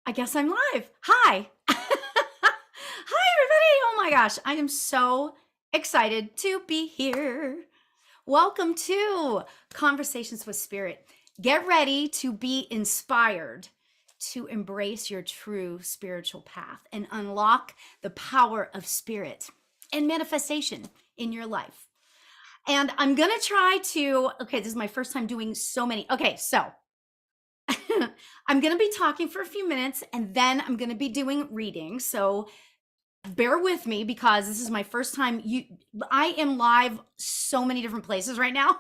I guess I'm live. Hi. Hi, everybody. Oh my gosh. I am so excited to be here. Welcome to Conversations with Spirit. Get ready to be inspired to embrace your true spiritual path and unlock the power of spirit and manifestation in your life. And I'm going to try to, okay, this is my first time doing so many. Okay, so I'm going to be talking for a few minutes and then I'm going to be doing readings. So bear with me because this is my first time. I am live so many different places right now.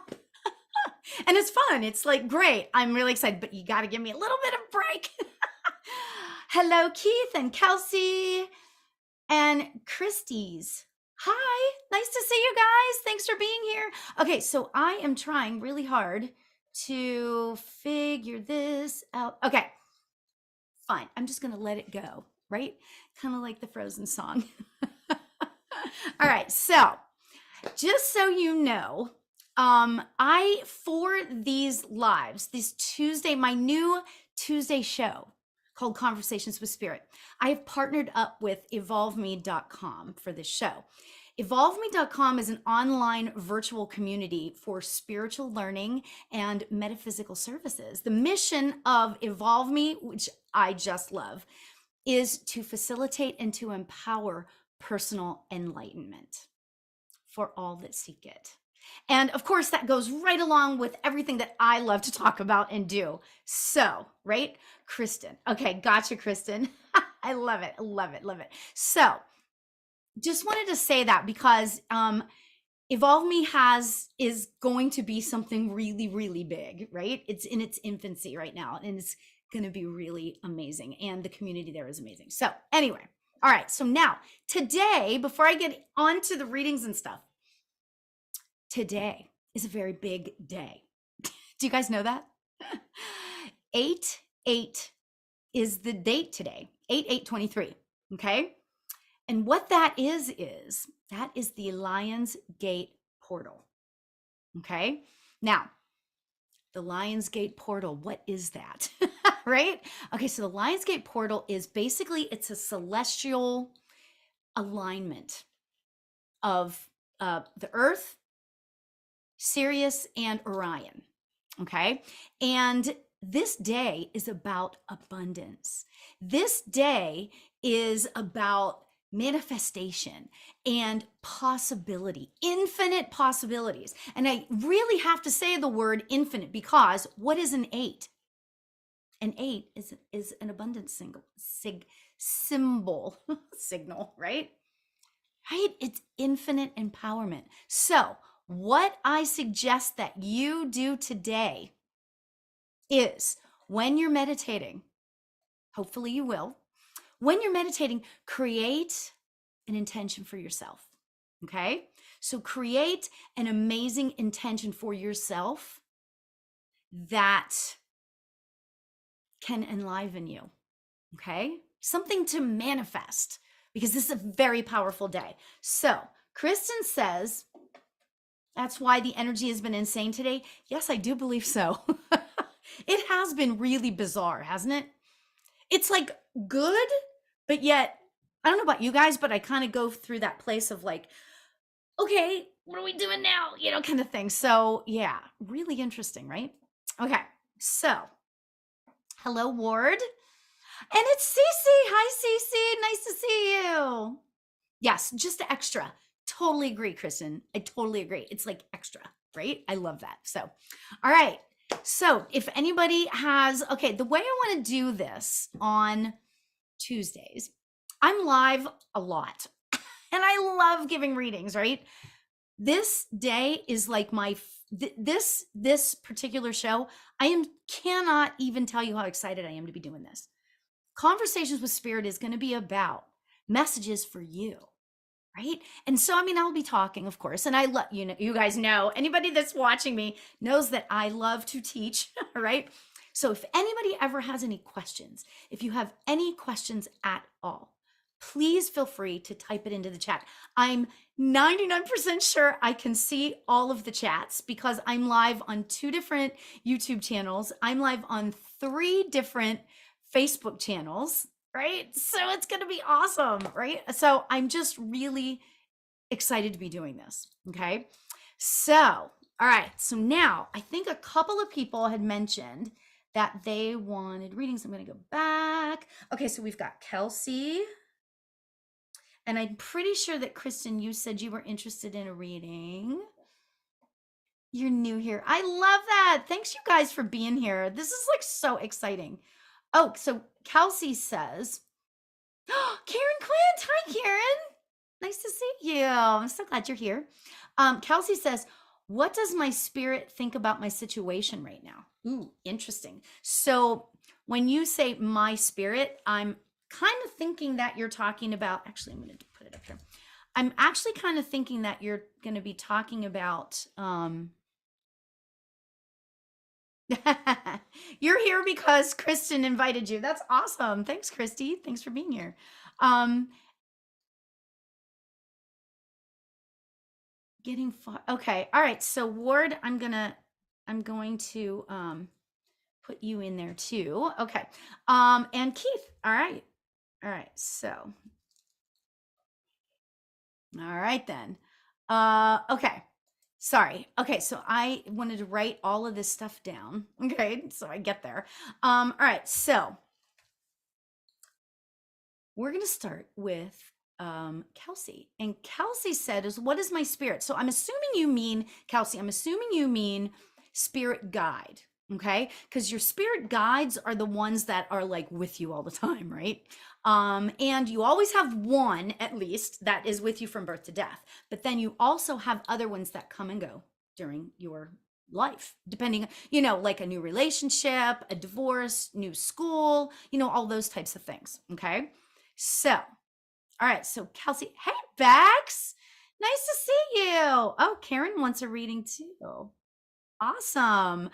And it's fun. It's like great. I'm really excited, but you got to give me a little bit of break. Hello, Keith and Kelsey and Christie's. Hi, nice to see you guys. Thanks for being here. Okay, so I am trying really hard to figure this out. Okay, fine. I'm just going to let it go, right? Kind of like the Frozen song. All right, so just so you know, for these lives, this Tuesday, my new Tuesday show called Conversations with Spirit, I have partnered up with evolveme.com for this show. Evolveme.com is an online virtual community for spiritual learning and metaphysical services. The mission of Evolve Me, which I just love, is to facilitate and to empower personal enlightenment for all that seek it. And of course, that goes right along with everything that I love to talk about and do. So, right? Kristen. Okay, gotcha, Kristen. I love it. Love it. Love it. So, just wanted to say that because Evolve Me is going to be something really, really big, right? It's in its infancy right now, and it's going to be really amazing. And the community there is amazing. So anyway, all right. So now today, before I get on to the readings and stuff, today is a very big day. Do you guys know that? 8/8 is the date today, 8/8/23. Okay. And what that is the Lion's Gate portal. Okay. Now, the Lion's Gate portal, what is that? Right? Okay. So the Lion's Gate portal is basically, it's a celestial alignment of the Earth, Sirius, and Orion. Okay. And this day is about abundance. This day is about manifestation and possibility, infinite possibilities. And I really have to say the word infinite because what is an 8? An 8 is an abundance symbol, signal, right? Right? It's infinite empowerment. So what I suggest that you do today is when you're meditating, hopefully you will, when you're meditating, create an intention for yourself. Okay? So create an amazing intention for yourself that can enliven you. Okay? Something to manifest because this is a very powerful day. So Kristen says, that's why the energy has been insane today. Yes, I do believe so. It has been really bizarre, hasn't it? It's like good, but yet, I don't know about you guys, but I kind of go through that place of like, okay, what are we doing now? You know, kind of thing. So yeah, really interesting, right? Okay, so hello, Ward. And it's Cece. Hi, Cece. Nice to see you. Yes, just extra. Totally agree, Kristen. I totally agree. It's like extra, right? I love that. So, all right. So if anybody has, okay, the way I want to do this on Tuesdays, I'm live a lot and I love giving readings, right? This day is like this particular show. Cannot even tell you how excited I am to be doing this. Conversations with Spirit is going to be about messages for you. Right. And so, I mean, I'll be talking, of course, and I love, you guys know, anybody that's watching me knows that I love to teach. Right. So if anybody ever has any questions, if you have any questions at all, please feel free to type it into the chat. I'm 99% sure I can see all of the chats because I'm live on 2 different YouTube channels. I'm live on 3 different Facebook channels, right? So it's going to be awesome, right? So I'm just really excited to be doing this. Okay. So, all right. So now I think a couple of people had mentioned that they wanted readings. I'm going to go back. Okay. So we've got Kelsey. And I'm pretty sure that Kristen, you said you were interested in a reading. You're new here. I love that. Thanks you guys for being here. This is like so exciting. Oh, so Kelsey says, oh, Karen Quint. Hi, Karen. Nice to see you. I'm so glad you're here. Kelsey says, what does my spirit think about my situation right now? Ooh, interesting. So when you say my spirit, I'm kind of thinking that you're talking about, actually, I'm going to put it up here. I'm actually kind of thinking that you're going to be talking about, you're here because Kristen invited you. That's awesome. Thanks, Christy. Thanks for being here. Getting far. Okay. All right. So Ward, I'm going to put you in there too. Okay. And Keith. All right. All right. So all right then. Okay. Sorry. Okay, so I wanted to write all of this stuff down. Okay, so I get there. All right, so we're gonna start with Kelsey. And Kelsey said, what is my spirit? So I'm assuming you mean, Kelsey, I'm assuming you mean spirit guide. Okay, because your spirit guides are the ones that are like with you all the time, right? And you always have one at least that is with you from birth to death, but then you also have other ones that come and go during your life, depending, like a new relationship, a divorce, new school, all those types of things. Okay, so all right, so Kelsey, hey Bex, nice to see you. Oh, Karen wants a reading too. Awesome. And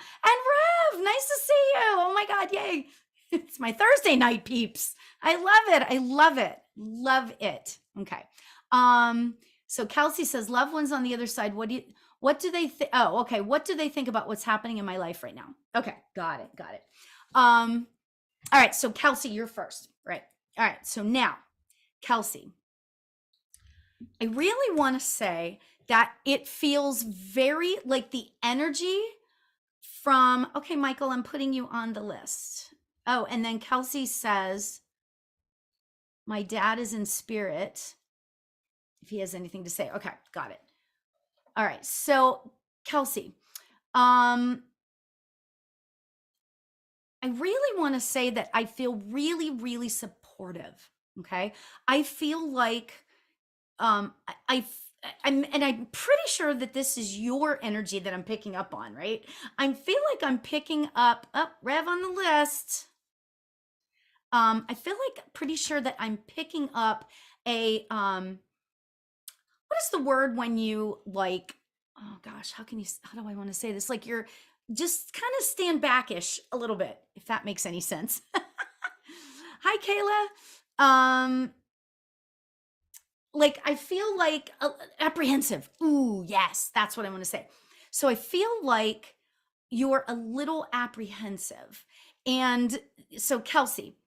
Rev, nice to see you. Oh my God, yay. It's my Thursday night, peeps. I love it. I love it. Love it. Okay. So Kelsey says, loved ones on the other side. What do they think? Oh, okay. What do they think about what's happening in my life right now? Okay. Got it. All right. So Kelsey, you're first. Right. All right. So now, Kelsey, I really want to say that it feels very like the energy from, okay, Michael, I'm putting you on the list. Oh, and then Kelsey says, my dad is in spirit. If he has anything to say. Okay, got it. All right. So Kelsey, I really want to say that I feel really, really supportive. Okay. I feel like, I'm pretty sure that this is your energy that I'm picking up on, right? I feel like I'm picking up, Rev on the list. I feel like pretty sure that I'm picking up a, what is the word when you like, oh gosh, how do I want to say this? Like you're just kind of stand backish a little bit, if that makes any sense. Hi, Kayla. Like I feel like apprehensive. Ooh, yes, that's what I want to say. So I feel like you're a little apprehensive. And so Kelsey,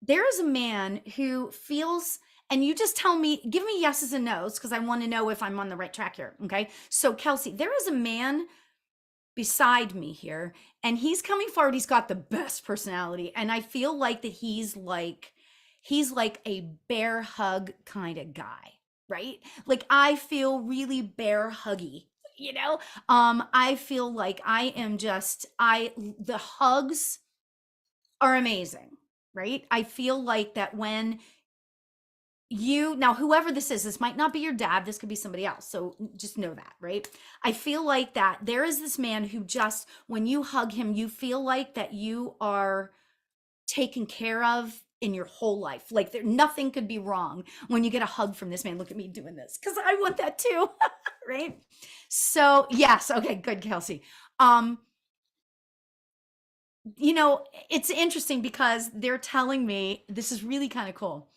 there is a man who feels, and you just tell me, give me yeses and nos, because I want to know if I'm on the right track here. Okay. So Kelsey, there is a man beside me here, and he's coming forward. He's got the best personality. And I feel like that he's like a bear hug kind of guy, right? Like I feel really bear huggy, I feel like the hugs are amazing, right? I feel like that when now whoever this might not be your dad, this could be somebody else, so just know that, right? I feel like that there is this man who just, when you hug him, you feel like that you are taken care of in your whole life. Like nothing could be wrong when you get a hug from this man. Look at me doing this because I want that too. Right? So yes, okay, good, Kelsey. It's interesting because they're telling me, this is really kind of cool.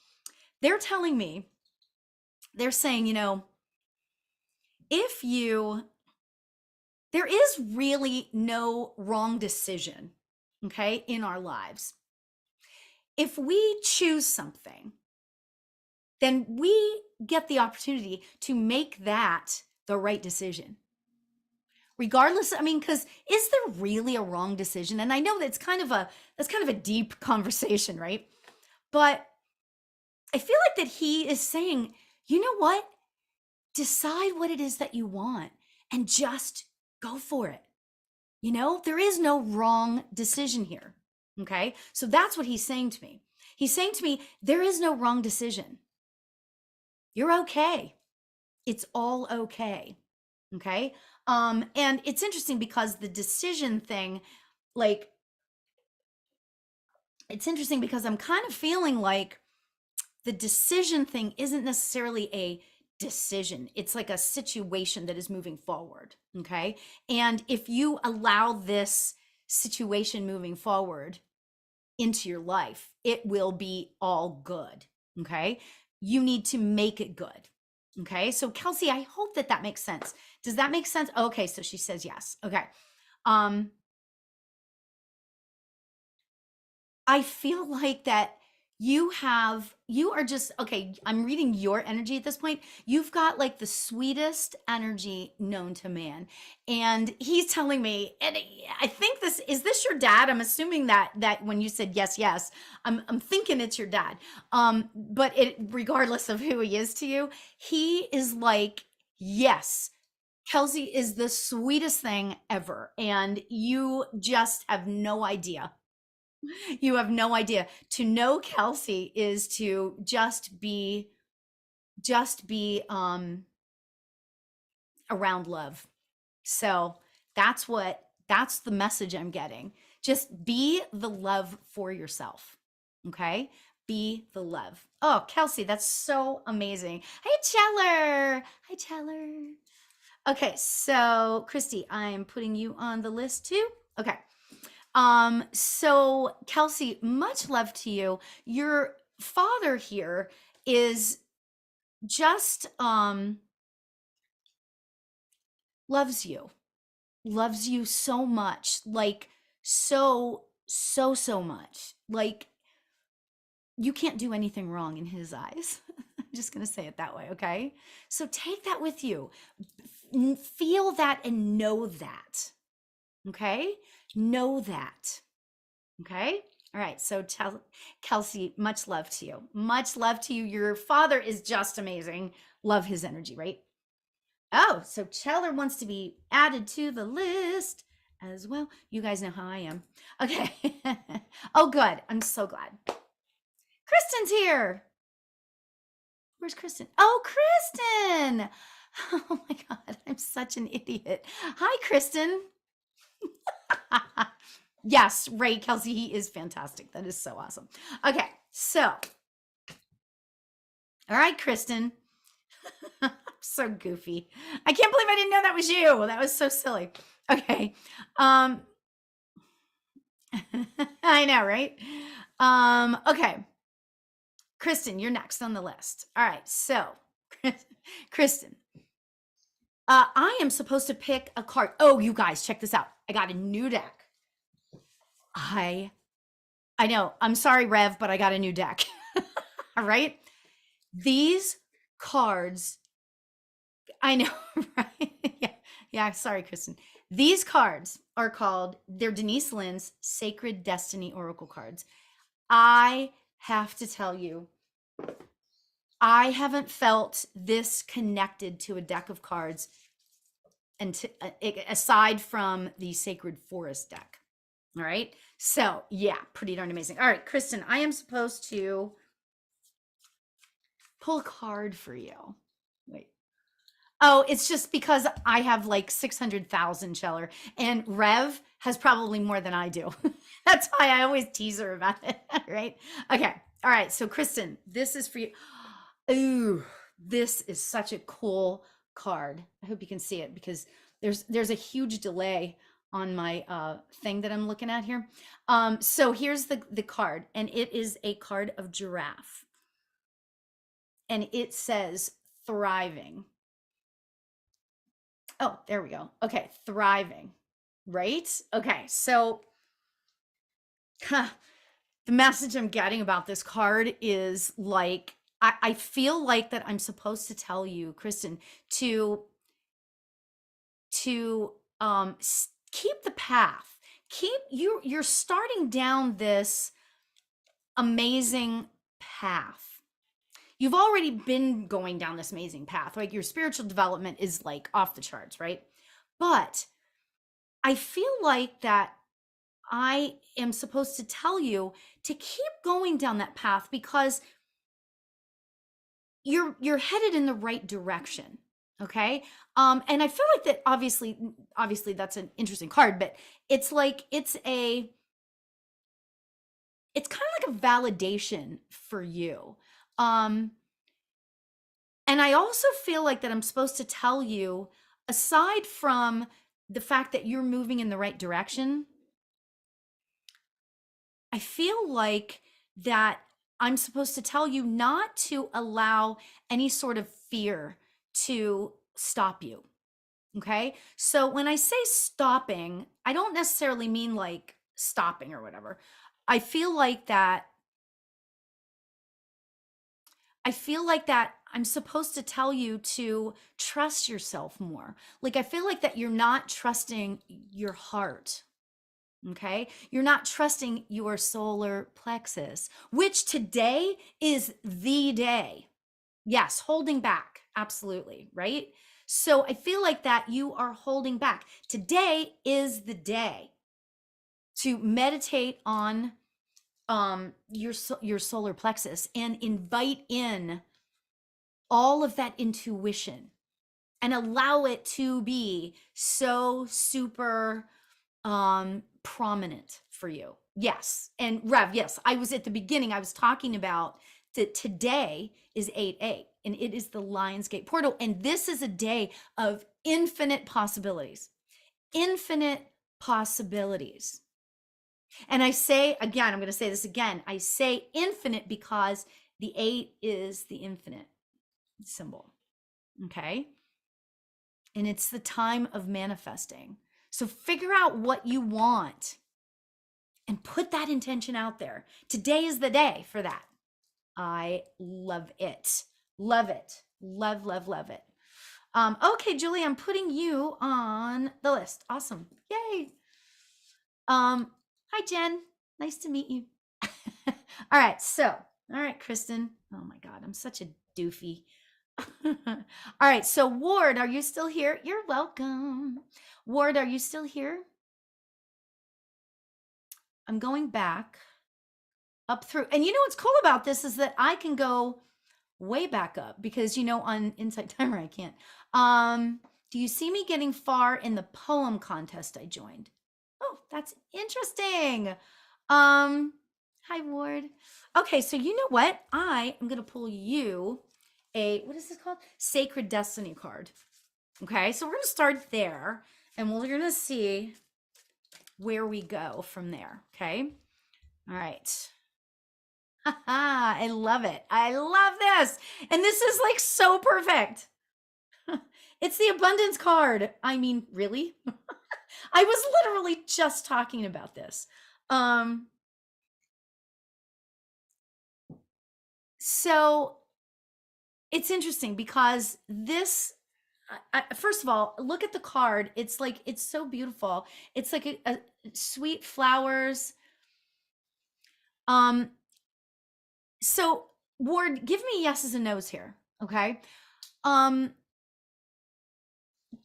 They're telling me, they're saying, there is really no wrong decision, okay, in our lives. if we choose something, then we get the opportunity to make that the right decision. Regardless, I mean, because is there really a wrong decision? And I know that's kind of a deep conversation, right? But I feel like that he is saying, you know what? Decide what it is that you want and just go for it. There is no wrong decision here. Okay. So that's what he's saying to me. He's saying to me, there is no wrong decision. You're okay. It's all okay. Okay. And it's interesting because the decision thing, like, it's interesting because I'm kind of feeling like the decision thing isn't necessarily a decision. It's like a situation that is moving forward. Okay. And if you allow this situation moving forward into your life, it will be all good. Okay. You need to make it good. Okay. So Kelsey, I hope that makes sense. Does that make sense? Okay. So she says yes. Okay. I feel like that you are just, okay, I'm reading your energy at this point. You've got like the sweetest energy known to man. And he's telling me, and I think is this your dad? I'm assuming that when you said yes, yes, I'm thinking it's your dad. But regardless of who he is to you, he is like, yes, Kelsey is the sweetest thing ever. And you just have no idea. You have no idea. To know Kelsey is to just be around love. So that's the message I'm getting. Just be the love for yourself. Okay? Be the love. Oh, Kelsey, that's so amazing. Hey, Cheller. Hi, Cheller. Okay, so Christy, I'm putting you on the list too. Okay. So Kelsey, much love to you. Your father here is just loves you so much, like so much. Like you can't do anything wrong in his eyes. I'm just going to say it that way, okay? So take that with you. Feel that and know that. Okay? Know that. Okay. All right. So Kelsey, much love to you. Much love to you. Your father is just amazing. Love his energy, right? Oh, so Cheller wants to be added to the list as well. You guys know how I am. Okay. Oh, good. I'm so glad. Kristen's here. Where's Kristen? Oh, Kristen. Oh my God. I'm such an idiot. Hi, Kristen. Yes, Ray Kelsey, he is fantastic. That is so awesome. Okay, so, all right, Kristen. So goofy. I can't believe I didn't know that was you. That was so silly. Okay. I know, right? Okay. Kristen, you're next on the list. All right, so Kristen, I am supposed to pick a card. Oh, you guys, check this out. I got a new deck. I know. I'm sorry, Rev, but I got a new deck. All right. These cards, I know, right? Yeah. Yeah. Sorry, Kristen. These cards they're Denise Lynn's Sacred Destiny Oracle cards. I have to tell you, I haven't felt this connected to a deck of cards and aside from the Sacred Forest deck. All right. So, yeah, pretty darn amazing. All right, Kristen, I am supposed to pull a card for you. Wait. Oh, it's just because I have like 600,000 Cheller and Rev has probably more than I do. That's why I always tease her about it. Right. Okay. All right. So Kristen, this is for you. Ooh, this is such a cool card. I hope you can see it because there's a huge delay on my thing that I'm looking at here. So here's the card, and it is a card of giraffe. And it says thriving. Oh, there we go. Okay, thriving. Right? Okay, so The message I'm getting about this card is like, I feel like that I'm supposed to tell you, Kristen, to keep the path. Keep you're starting down this amazing path. You've already been going down this amazing path. Like your spiritual development is like off the charts, right? But I feel like that I am supposed to tell you to keep going down that path because you're headed in the right direction. Okay. And I feel like that obviously that's an interesting card, but it's like it's kind of like a validation for you. Um, and I also feel like that I'm supposed to tell you, aside from the fact that you're moving in the right direction, I feel like that I'm supposed to tell you not to allow any sort of fear to stop you. Okay. So when I say stopping, I don't necessarily mean like stopping or whatever. I feel like that I'm supposed to tell you to trust yourself more. Like, I feel like that you're not trusting your heart. Okay. You're not trusting your solar plexus, which today is the day. Yes. Holding back. Absolutely. Right. So I feel like that you are holding back. Today is the day to meditate on your solar plexus and invite in all of that intuition and allow it to be so super prominent for you. Yes. And Rev, yes, I was at the beginning, I was talking about that today is 8/8 and it is the Lionsgate portal. And this is a day of infinite possibilities. Infinite possibilities. And I say again, I'm going to say this again. I say infinite because the 8 is the infinite symbol. Okay. And it's the time of manifesting. So figure out what you want and put that intention out there. Today is the day for that. I love it. Love it. Love, love, love it. Okay, Julie, I'm putting you on the list. Awesome. Yay. Hi, Jen. Nice to meet you. All right. So, all right, Kristen. Oh my God, I'm such a doofy. All right. So, Ward, are you still here? You're welcome. Ward, are you still here? I'm going back up through. And you know what's cool about this is that I can go way back up because, you know, on Insight Timer, I can't. Do you see me getting far in the poem contest I joined? Oh, that's interesting. Hi, Ward. Okay, so you know what? I am going to pull you what is this called? Sacred Destiny card. Okay, so we're going to start there and we're going to see where we go from there. Okay. All right. I love it. I love this. And this is like so perfect. It's the abundance card. I mean, really? I was literally just talking about this. So it's interesting because this, first of all, look at the card. It's like, it's so beautiful. It's like a sweet flowers. So Ward, give me yeses and nos here. Okay.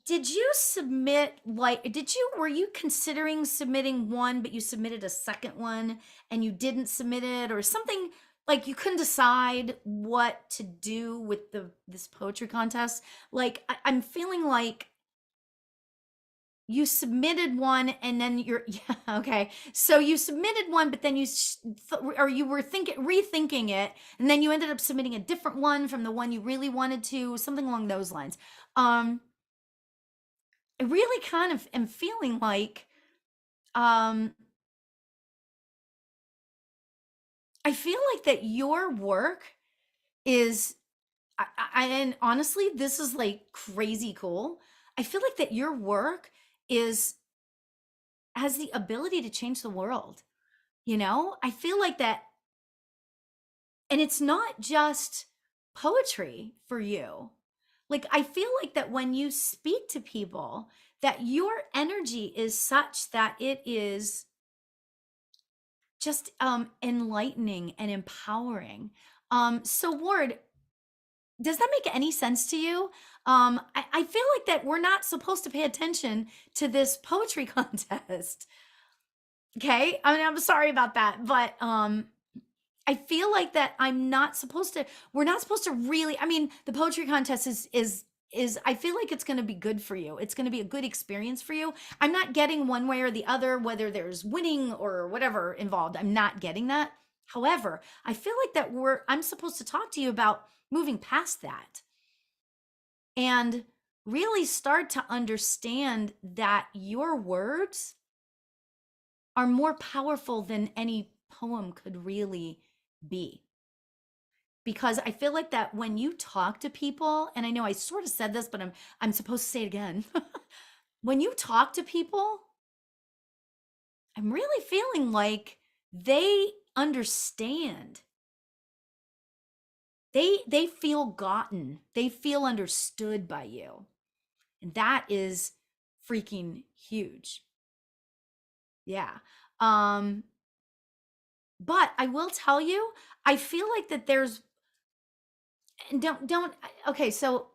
Did you submit were you considering submitting one, but you submitted a second one and you didn't submit it or something, like you couldn't decide what to do with this poetry contest? Like I'm feeling like you submitted one and then you're yeah, okay. So you submitted one, but then or you were rethinking it, and then you ended up submitting a different one from the one you really wanted to, something along those lines. I really kind of am feeling like I feel like that your work is and honestly, this is like crazy cool. I feel like that your work is has the ability to change the world. I feel like that. And it's not just poetry for you. Like, I feel like that when you speak to people, that your energy is such that it is just enlightening and empowering. So Ward, does that make any sense to you? I feel like that we're not supposed to pay attention to this poetry contest. Okay. I mean, I'm sorry about that, but I feel like that we're not supposed to really, I mean, the poetry contest is I feel like it's going to be good for you. It's going to be a good experience for you. I'm not getting one way or the other, whether there's winning or whatever involved. I'm not getting that. However, I feel like that I'm supposed to talk to you about moving past that and really start to understand that your words are more powerful than any poem could really be. Because I feel like that when you talk to people, and I know I sort of said this, but I'm supposed to say it again. When you talk to people, I'm really feeling like they understand. They feel gotten. They feel understood by you. And that is freaking huge. Yeah. But I will tell you, I feel like that there's don't okay, so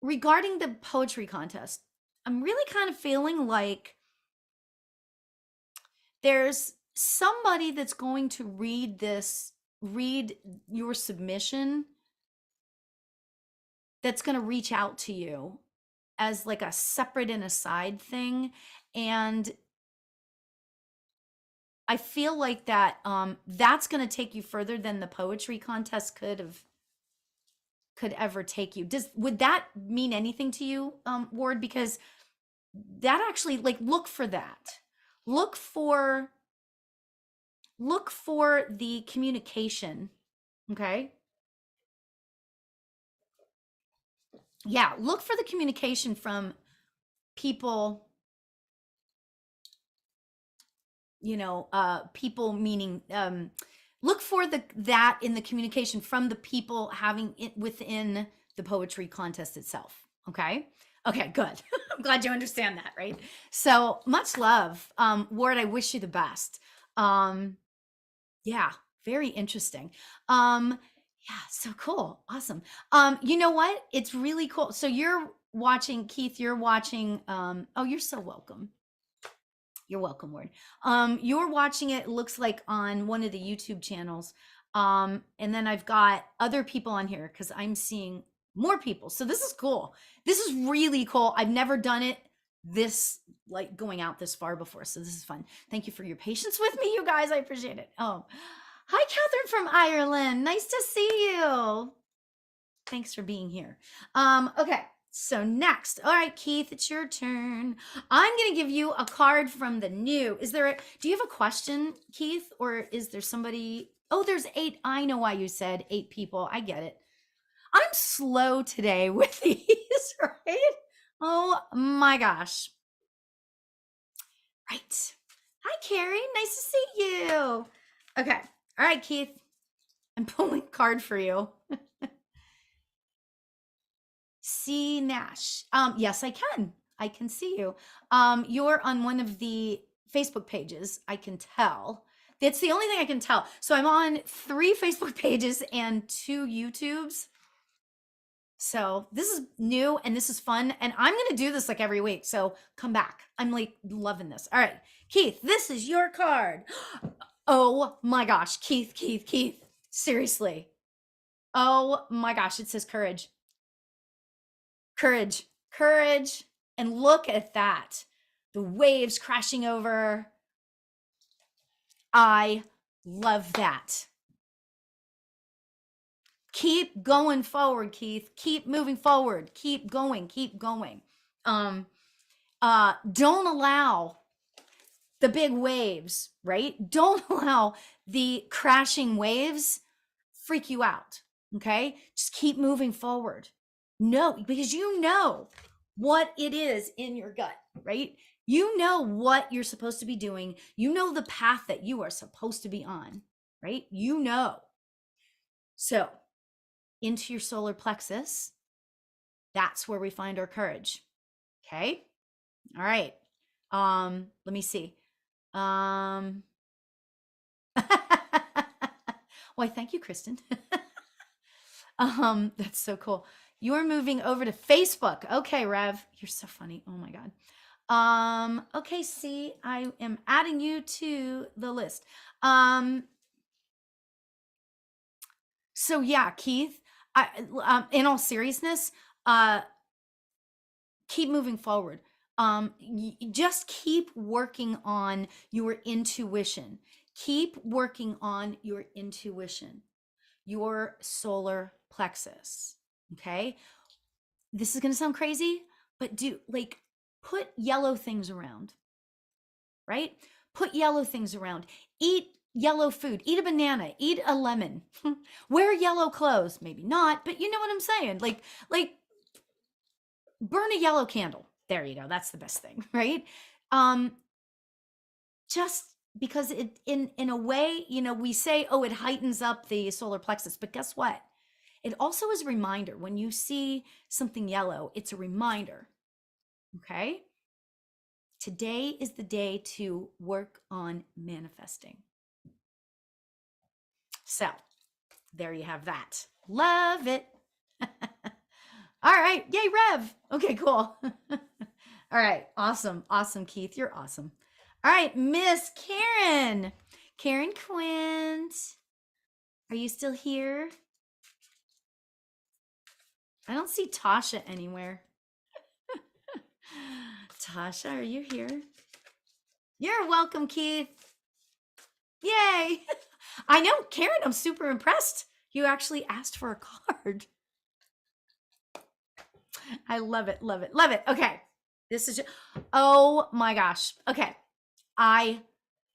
regarding the poetry contest, I'm really kind of feeling like there's somebody that's going to read your submission, that's going to reach out to you as like a separate and aside thing. And I feel like that that's going to take you further than the poetry contest could ever take you. Would that mean anything to you, Ward? Because that actually, like, look for that. Look for the communication. Okay. Yeah. Look for the communication from people, people meaning, look for that in the communication from the people having it within the poetry contest itself. Okay. Okay, good. I'm glad you understand that, right? So much love. Ward, I wish you the best. Yeah, very interesting. Yeah, so cool. Awesome. You know what? It's really cool. So you're watching, Keith, you're watching, oh, you're so welcome. You're welcome, Ward. You're watching it looks like on one of the YouTube channels. And then I've got other people on here because I'm seeing more people. So this is cool. This is really cool. I've never done it this, like, going out this far before. So this is fun. Thank you for your patience with me, you guys. I appreciate it. Oh, hi, Catherine from Ireland. Nice to see you. Thanks for being here. Okay. So next, all right, Keith, it's your turn. I'm going to give you a card from the new. Do you have a question, Keith? Or is there somebody? Oh, there's 8. I know why you said 8 people. I get it. I'm slow today with these, right? Oh my gosh. Right. Hi, Carrie. Nice to see you. Okay. All right, Keith. I'm pulling a card for you. C. Nash. Yes, I can. I can see you. You're on one of the Facebook pages. I can tell. That's the only thing I can tell. So I'm on 3 Facebook pages and 2 YouTubes. So this is new and this is fun. And I'm going to do this like every week. So come back. I'm like loving this. All right, Keith, this is your card. Oh my gosh, Keith. Seriously. Oh my gosh, it says courage. Courage. And look at that. The waves crashing over. I love that. Keep going forward, Keith. Keep moving forward. Keep going. Don't allow the big waves, right? Don't allow the crashing waves freak you out. Okay. Just keep moving forward. No, because you know what it is in your gut, right? You know what you're supposed to be doing. You know the path that you are supposed to be on, right? You know. So into your solar plexus, that's where we find our courage. Okay. All right. Let me see. Why, thank you, Kristen. That's so cool. You're moving over to Facebook. Okay, Rev. You're so funny. Oh my God. Okay, see, I am adding you to the list. So yeah, Keith, in all seriousness, keep moving forward. Just keep working on your intuition. Keep working on your intuition, your solar plexus. Okay. This is going to sound crazy, but put yellow things around, right? Put yellow things around. Eat yellow food. Eat a banana. Eat a lemon. Wear yellow clothes. Maybe not, but you know what I'm saying? Like burn a yellow candle. There you go. That's the best thing, right? Just because it in a way, we say, oh, it heightens up the solar plexus, but guess what? It also is a reminder. When you see something yellow, it's a reminder. Okay? Today is the day to work on manifesting. So, there you have that. Love it. All right. Yay, Rev. Okay, cool. All right. Awesome. Awesome, Keith. You're awesome. All right, Miss Karen. Karen Quint. Are you still here? I don't see Tasha anywhere. Tasha, are you here? You're welcome, Keith. Yay. I know, Karen, I'm super impressed. You actually asked for a card. I love it, love it, love it. Okay. This is just, oh my gosh. Okay. I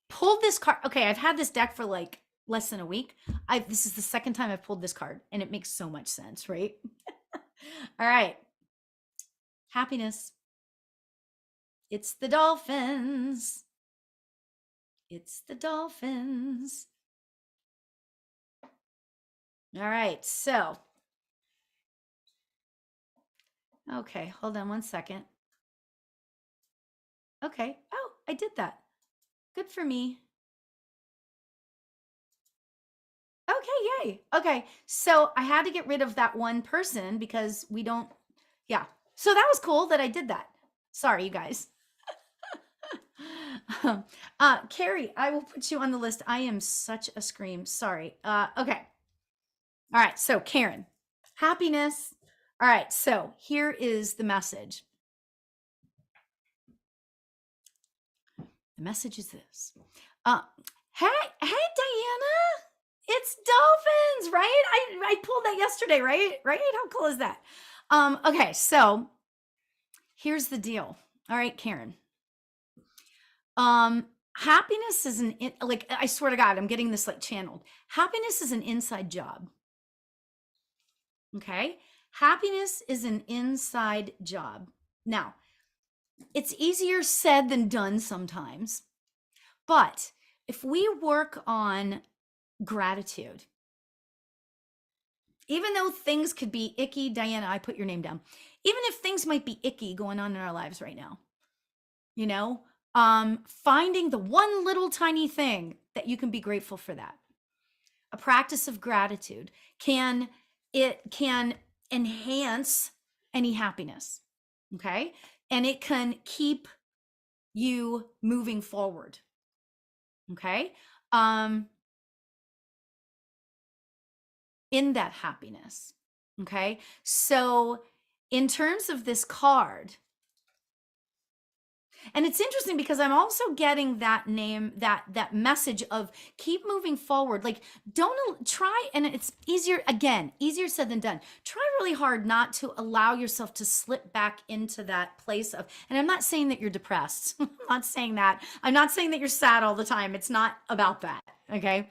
pulled this card. Okay. I've had this deck for like less than a week. This is the second time I've pulled this card and it makes so much sense, right? All right. Happiness. It's the dolphins. It's the dolphins. All right. So, okay. Hold on one second. Okay. Oh, I did that. Good for me. Okay, yay. Okay. So I had to get rid of that one person because we don't, yeah. So that was cool that I did that. Sorry, you guys. Carrie, I will put you on the list. I am such a scream. Sorry. Okay. All right. So Karen, happiness. All right. So here is the message. The message is this. Hey, Diana. It's dolphins, right? I pulled that yesterday, right? Right? How cool is that? Okay, so here's the deal. All right, Karen. Happiness is like, I swear to God, I'm getting this like channeled. Happiness is an inside job. Okay? Happiness is an inside job. Now, it's easier said than done sometimes. But if we work on gratitude, even though things could be icky, Diana, I put your name down. Even if things might be icky going on in our lives right now, finding the one little tiny thing that you can be grateful for, that a practice of gratitude can enhance any happiness. Okay. And it can keep you moving forward. Okay. In that happiness. Okay. So in terms of this card, and it's interesting because I'm also getting that name, that message of keep moving forward. Like, don't try, and it's easier said than done. Try really hard not to allow yourself to slip back into that place of, and I'm not saying that you're depressed. I'm not saying that. I'm not saying that you're sad all the time. It's not about that. Okay.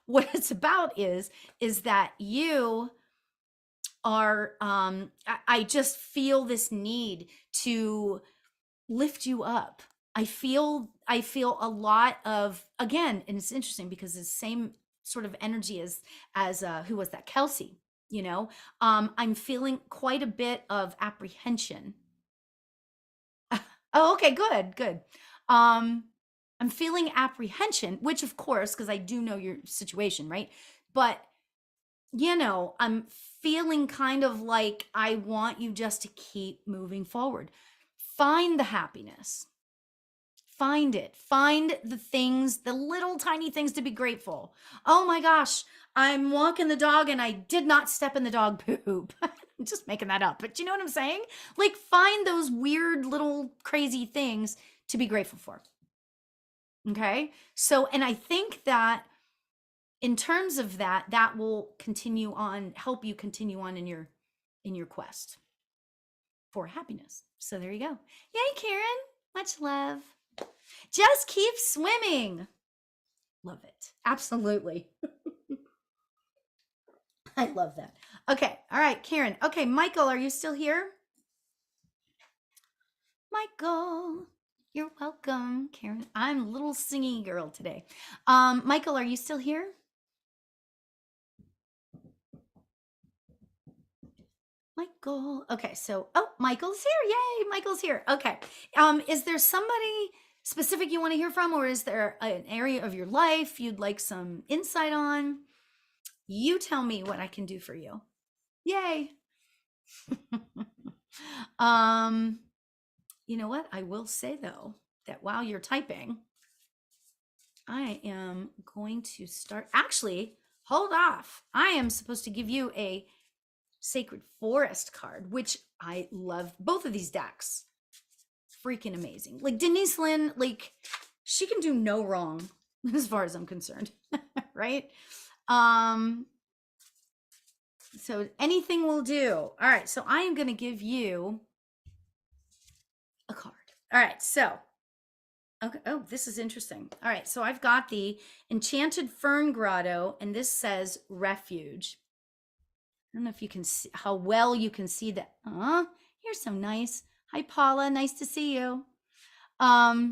What it's about is that you are, I just feel this need to lift you up, I feel a lot of, again, and it's interesting because it's the same sort of energy as who was that, Kelsey, you know. I'm feeling quite a bit of apprehension. Oh, okay, good, good. um I'm feeling apprehension, which of course, because I do know your situation, right? But I'm feeling kind of like I want you just to keep moving forward. Find the happiness. Find it. Find the things, the little tiny things to be grateful. Oh my gosh, I'm walking the dog and I did not step in the dog poop. I'm just making that up, but you know what I'm saying? Like, find those weird little crazy things to be grateful for. Okay? So, and I think that in terms of that, that will continue on, help you continue on in your quest for happiness. So there you go. Yay, Karen. Much love. Just keep swimming. Love it. Absolutely. I love that. Okay. All right, Karen. Okay, Michael, are you still here? Michael, you're welcome. Karen, I'm a little singy girl today. Michael, are you still here? Michael. Okay, so Michael's here. Yay, Michael's here. Okay. Is there somebody specific you want to hear from, or is there an area of your life you'd like some insight on? You tell me what I can do for you. Yay. um, you know what? I will say though that while you're typing, I am going to start. Actually, hold off. I am supposed to give you a Sacred Forest card, which I love. Both of these decks, freaking amazing. Like Denise Lynn, like she can do no wrong as far as I'm concerned, right? So anything will do. All right, so I am going to give you a card. All right, so okay. Oh, this is interesting. All right, so I've got the Enchanted Fern Grotto, and this says Refuge. I don't know if you can see how well you can see that. You're so nice. Hi, Paula. Nice to see you. All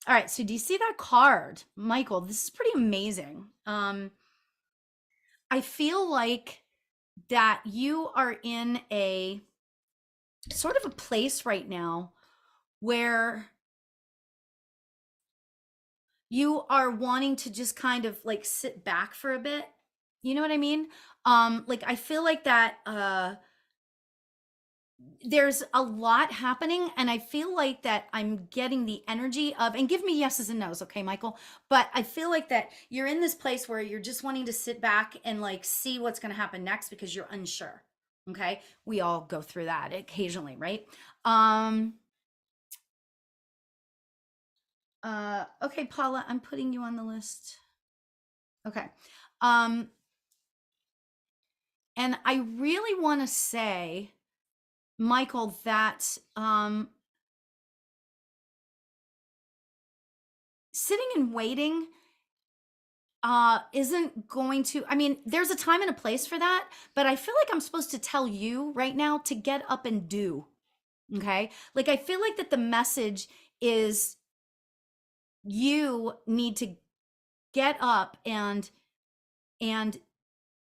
right, so do you see that card? Michael, this is pretty amazing. I feel like that you are in a sort of a place right now where you are wanting to just kind of like sit back for a bit. You know what I mean? Like I feel like that there's a lot happening, and I feel like that I'm getting the energy of, and give me yeses and nos, okay, Michael? But I feel like that you're in this place where you're just wanting to sit back and like see what's going to happen next because you're unsure. Okay? We all go through that occasionally, right? Okay, Paula, I'm putting you on the list. Okay. And I really want to say, Michael, that sitting and waiting isn't going to, I mean, there's a time and a place for that, but I feel like I'm supposed to tell you right now to get up and do. Okay? Like I feel like that the message is you need to get up and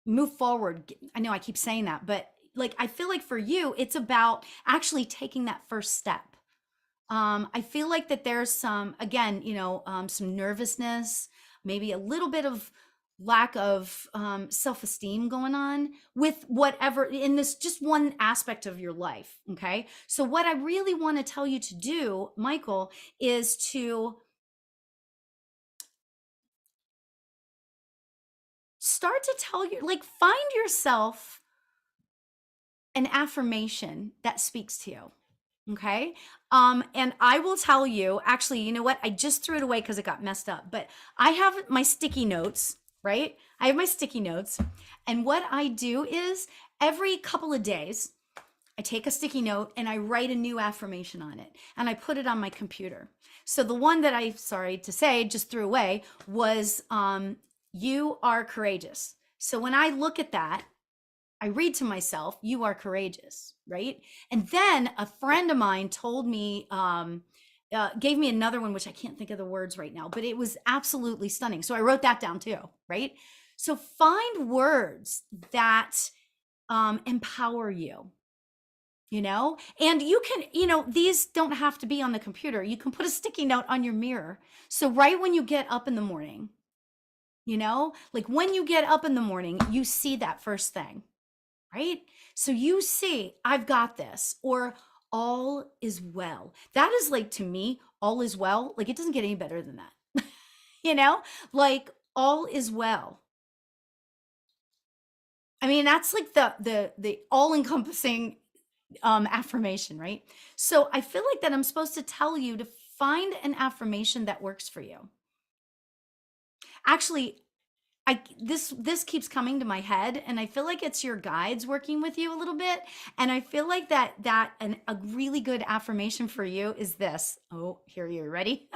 move forward. I know I keep saying that, but like I feel like for you it's about actually taking that first step. I feel like that there's some, again, some nervousness, maybe a little bit of lack of self-esteem going on with whatever in this just one aspect of your life. Okay. So what I really want to tell you to do, Michael, is to start to tell you, like, find yourself an affirmation that speaks to you. Okay. And I will tell you, actually, you know what? I just threw it away because it got messed up, but I have my sticky notes, right? I have my sticky notes. And what I do is every couple of days, I take a sticky note and I write a new affirmation on it and I put it on my computer. So the one that I, sorry to say, just threw away was, you are courageous. So when I look at that, I read to myself, you are courageous, right? And then a friend of mine told me gave me another one, which I can't think of the words right now, but it was absolutely stunning. So I wrote that down too, right? So find words that empower you, and you can, these don't have to be on the computer. You can put a sticky note on your mirror. So right when you get up in the morning, like when you get up in the morning, you see that first thing, right? So you see, I've got this, or all is well. That is like, to me, all is well. Like, it doesn't get any better than that, like all is well. I mean, that's like the all encompassing affirmation, right? So I feel like that I'm supposed to tell you to find an affirmation that works for you. Actually, this keeps coming to my head, and I feel like it's your guides working with you a little bit. And I feel like that a really good affirmation for you is this. Oh, here, you're ready.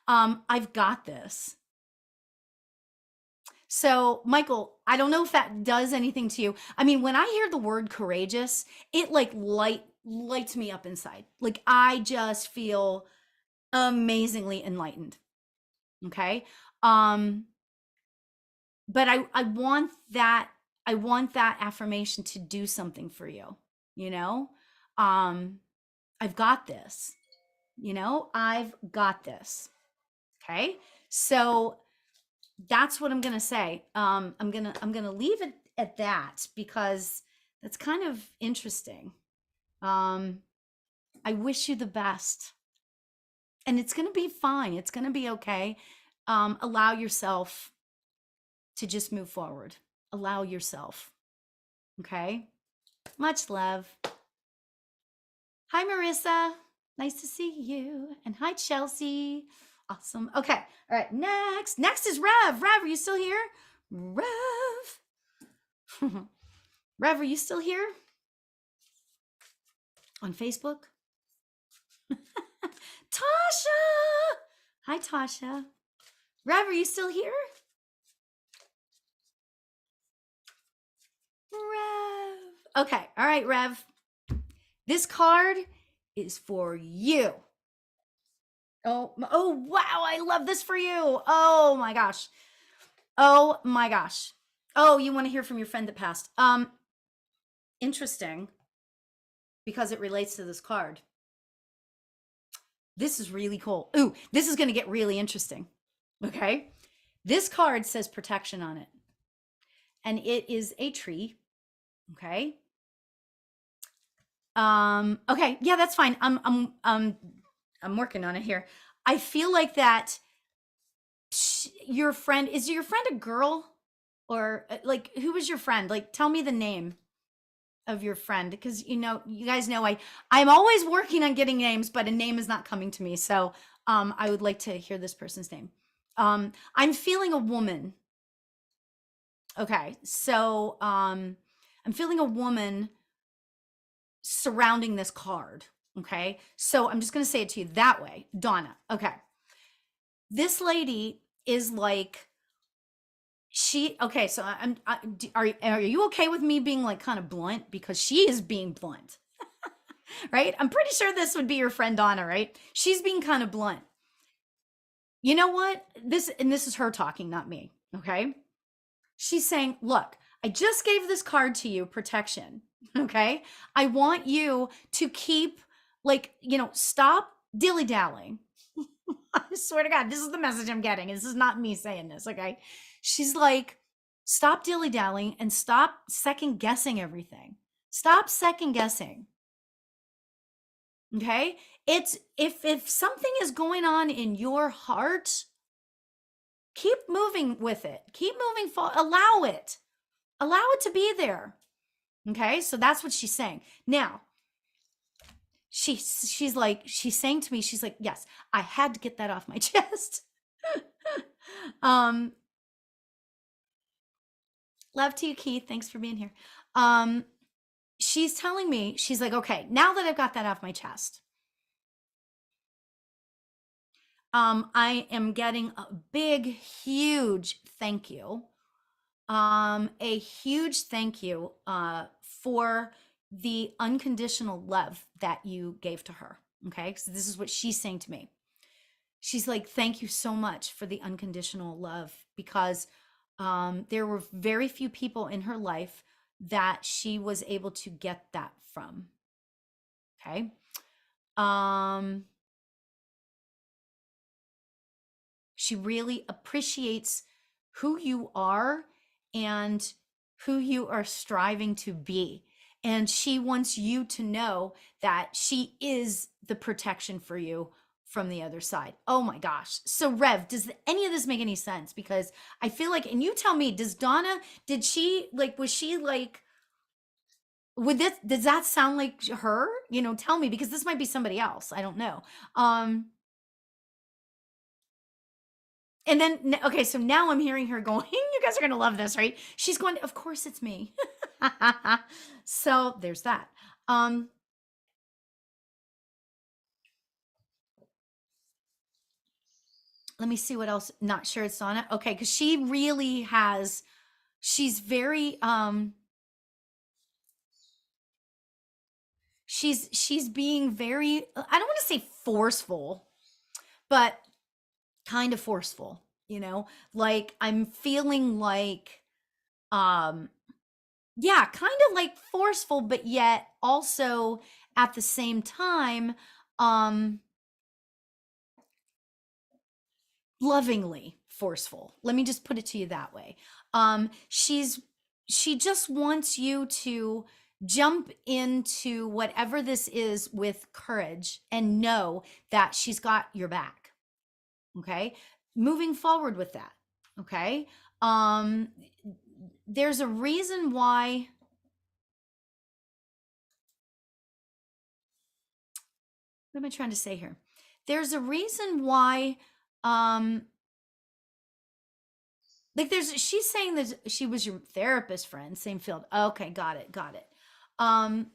I've got this. So, Michael, I don't know if that does anything to you. I mean, when I hear the word courageous, it like lights me up inside. Like, I just feel amazingly enlightened. Okay. But I want that affirmation to do something for you, I've got this, I've got this. Okay. So that's what I'm going to say. I'm going to leave it at that, because that's kind of interesting. I wish you the best, and it's going to be fine. It's going to be okay. Allow yourself to just move forward. Allow yourself. Okay. Much love. Hi, Marissa. Nice to see you. And hi, Chelsea. Awesome. Okay. All right. Next is Rev. Rev, are you still here? Rev. Rev, are you still here? On Facebook? Tasha. Hi, Tasha. Rev, are you still here? Rev. Okay. All right, Rev. This card is for you. Oh, wow. I love this for you. Oh my gosh. Oh my gosh. Oh, you want to hear from your friend that passed. Interesting, because it relates to this card. This is really cool. Ooh, this is going to get really interesting. Okay. This card says protection on it, and it is a tree. Okay. Okay. Yeah, that's fine. I'm working on it here. I feel like that your friend, is your friend a girl, or like, who was your friend? Like, tell me the name of your friend, because you guys know I'm always working on getting names, but a name is not coming to me. So I would like to hear this person's name. I'm feeling a woman. Okay. So I'm feeling a woman surrounding this card. Okay. So I'm just going to say it to you that way. Donna. Okay. This lady is like, okay. So are you okay with me being like kind of blunt? Because she is being blunt, right? I'm pretty sure this would be your friend Donna, right? She's being kind of blunt. You know what? This is her talking, not me. Okay. She's saying, look, I just gave this card to you, protection. Okay. I want you to keep, like, stop dilly-dallying. I swear to God, this is the message I'm getting. This is not me saying this. Okay. She's like, stop dilly-dallying and stop second guessing everything. Stop second guessing. Okay. It's if something is going on in your heart, keep moving with it. Keep moving forward. Allow it to be there. Okay. So that's what she's saying. Now, she's saying to me, she's like, yes, I had to get that off my chest. Love to you, Keith. Thanks for being here. She's telling me, she's like, okay, now that I've got that off my chest, I am getting a big, huge thank you. A huge thank you for the unconditional love that you gave to her. Okay. So this is what she's saying to me. She's like, thank you so much for the unconditional love, because there were very few people in her life that she was able to get that from. Okay. Um, she really appreciates who you are and who you are striving to be. And she wants you to know that she is the protection for you from the other side. Oh my gosh. So Rev, does any of this make any sense? Because I feel like, and you tell me, does Donna, did she like, was she like, would this, does that sound like her? You know, tell me, because this might be somebody else. I don't know. And then, okay, so now I'm hearing her going, you guys are going to love this, right? She's going, of course it's me. So there's that. Let me see what else. Not sure it's Donna. Okay, because she really has, she's very, she's being very, I don't want to say forceful, but kind of forceful, you know? Like I'm feeling like, yeah, kind of like forceful, but yet also at the same time, um, lovingly forceful. Let me just put it to you that way. She just wants you to jump into whatever this is with courage and know that she's got your back. Okay? Moving forward with that. Okay? Um there's a reason why. What am I trying to say here? There's a reason why, um like there's, she's saying that she was your therapist friend, same field. Okay, got it, got it. Um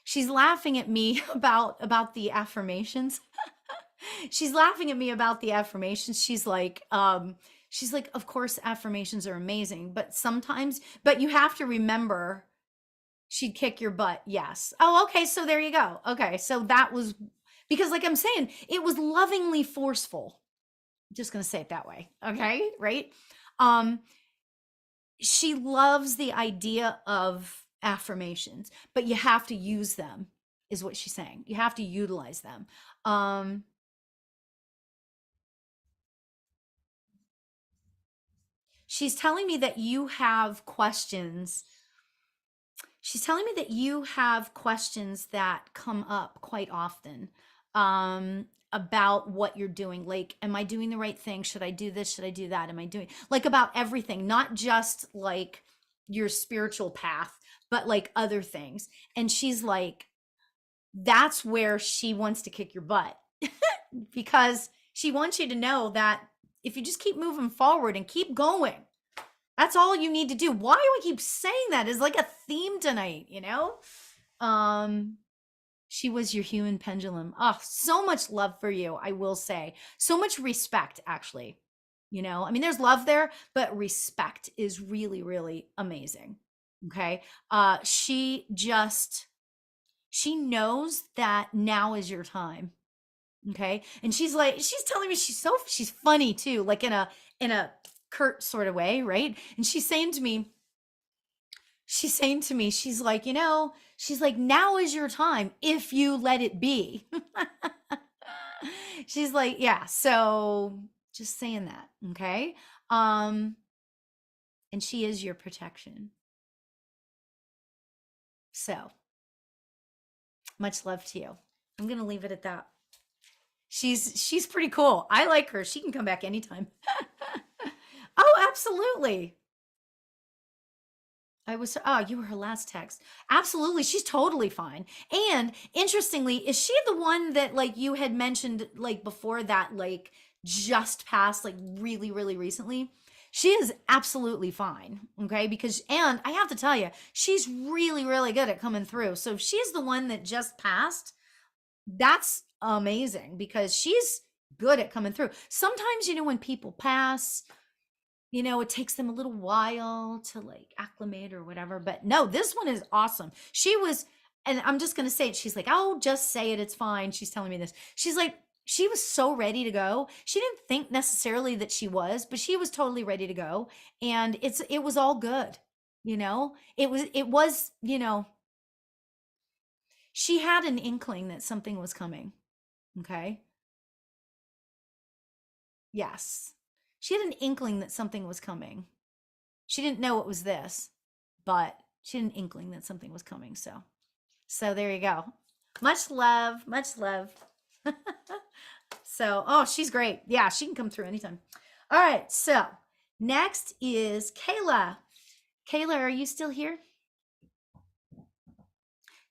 she's laughing at me about the affirmations. She's laughing at me about the affirmations. She's like, of course affirmations are amazing, but sometimes, but you have to remember she'd kick your butt. Yes. Oh, okay. So there you go. Okay. So that was, because like I'm saying, it was lovingly forceful. I'm just going to say it that way. Okay. Right. Um, she loves the idea of affirmations, but you have to use them, is what she's saying. You have to utilize them. Um, she's telling me that you have questions. She's telling me that you have questions that come up quite often, about what you're doing. Like, am I doing the right thing? Should I do this? Should I do that? Am I doing, like, about everything, not just like your spiritual path, but like other things. And she's like, that's where she wants to kick your butt, because she wants you to know that if you just keep moving forward and keep going, that's all you need to do. Why do I keep saying that? Is like a theme tonight, you know? She was your human pendulum. Oh, so much love for you, I will say. So much respect, actually. You know, I mean, there's love there, but respect is really, really amazing. Okay. She knows that now is your time. Okay. And she's like, she's telling me she's funny too, like in a curt sort of way, right? And she's saying to me, she's like, you know, she's like, now is your time if you let it be. She's like, yeah, so just saying that, okay? Um, and she is your protection. So much love to you. I'm gonna leave it at that. She's pretty cool. I like her. She can come back anytime. Oh, absolutely. You were her last text. Absolutely. She's totally fine. And interestingly, is she the one that like you had mentioned like before that, like just passed like really, really recently? She is absolutely fine. Okay. Because, and I have to tell you, she's really, really good at coming through. So if she's the one that just passed, that's amazing because she's good at coming through. Sometimes, you know, when people pass, you know, it takes them a little while to like acclimate or whatever. But no, this one is awesome. She was, and I'm just going to say it. She's like, oh, just say it. It's fine. She's telling me this. She's like, she was so ready to go. She didn't think necessarily that she was, but she was totally ready to go. And it was all good. It was, she had an inkling that something was coming. Okay. Yes. She had an inkling that something was coming. She didn't know it was this, but she had an inkling that something was coming. So there you go. Much love, much love. So, oh, she's great. Yeah, she can come through anytime. All right. So next is Kayla. Kayla, are you still here?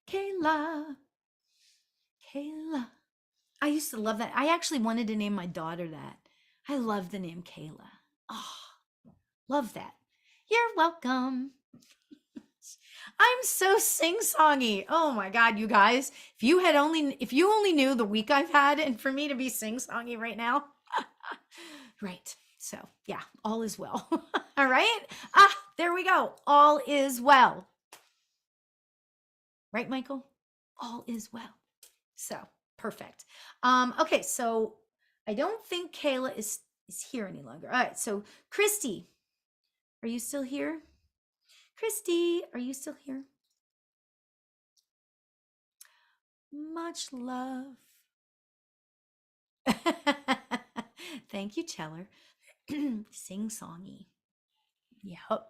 Kayla. Kayla. I used to love that. I actually wanted to name my daughter that. I love the name Kayla. Oh, love that. You're welcome. I'm so sing-songy. Oh my God, you guys. If you only knew the week I've had, and for me to be sing-songy right now. Right. So yeah, all is well. All right. There we go. All is well. Right, Michael? All is well. So perfect. Okay, so I don't think Kayla is here any longer. All right, so Christy, are you still here? Christy, are you still here? Much love. Thank you, Cheller. Sing-songy. Yep.